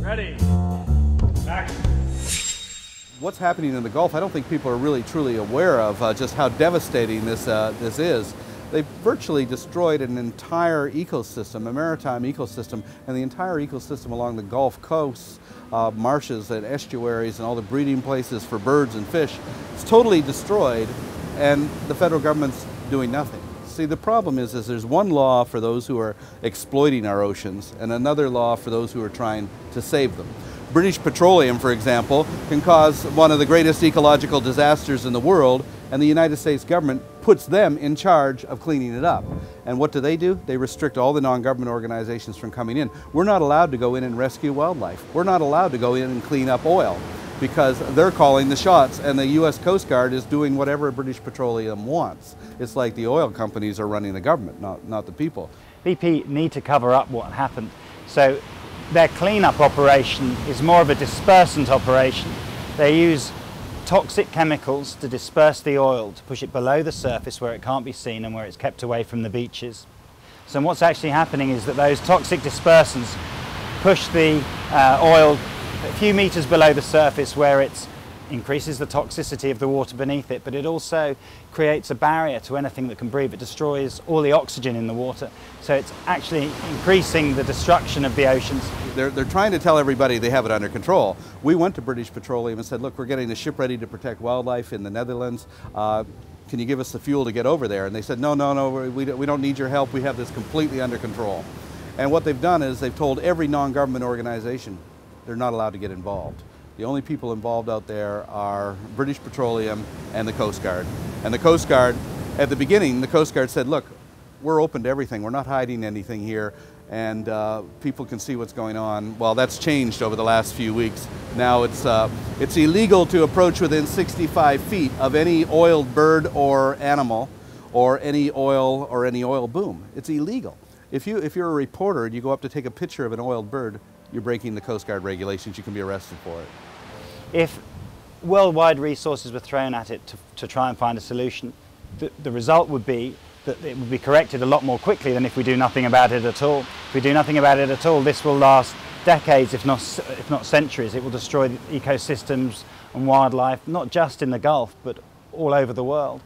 Ready. Back. What's happening in the Gulf, I don't think people are really truly aware of just how devastating this is. They've virtually destroyed an entire ecosystem, a maritime ecosystem, and the entire ecosystem along the Gulf coasts, marshes and estuaries and all the breeding places for birds and fish. It's totally destroyed, and the federal government's doing nothing. See, the problem is there's one law for those who are exploiting our oceans and another law for those who are trying to save them. British Petroleum, for example, can cause one of the greatest ecological disasters in the world, and the United States government puts them in charge of cleaning it up. And what do? They restrict all the non-government organizations from coming in. We're not allowed to go in and rescue wildlife. We're not allowed to go in and clean up oil because they're calling the shots, and the U.S. Coast Guard is doing whatever British Petroleum wants. It's like the oil companies are running the government, not the people. BP need to cover up what happened. So their cleanup operation is more of a dispersant operation. They use toxic chemicals to disperse the oil, to push it below the surface where it can't be seen and where it's kept away from the beaches. So what's actually happening is that those toxic dispersants push the oil a few meters below the surface where it increases the toxicity of the water beneath it, but it also creates a barrier to anything that can breathe. It destroys all the oxygen in the water, so it's actually increasing the destruction of the oceans. They're trying to tell everybody they have it under control. We went to British Petroleum and said, look, we're getting a ship ready to protect wildlife in the Netherlands. Can you give us the fuel to get over there? And they said, no, we don't need your help. We have this completely under control. And what they've done is they've told every non-government organization they're not allowed to get involved. The only people involved out there are British Petroleum and the Coast Guard. And the Coast Guard, at the beginning, the Coast Guard said, look, we're open to everything. We're not hiding anything here, and people can see what's going on. Well, that's changed over the last few weeks. Now it's illegal to approach within 65 feet of any oiled bird or animal or any oil boom. It's illegal. If you're a reporter and you go up to take a picture of an oiled bird, you're breaking the Coast Guard regulations. You can be arrested for it. If worldwide resources were thrown at it to try and find a solution, the result would be that it would be corrected a lot more quickly than if we do nothing about it at all. If we do nothing about it at all, this will last decades, if not centuries. It will destroy ecosystems and wildlife, not just in the Gulf, but all over the world.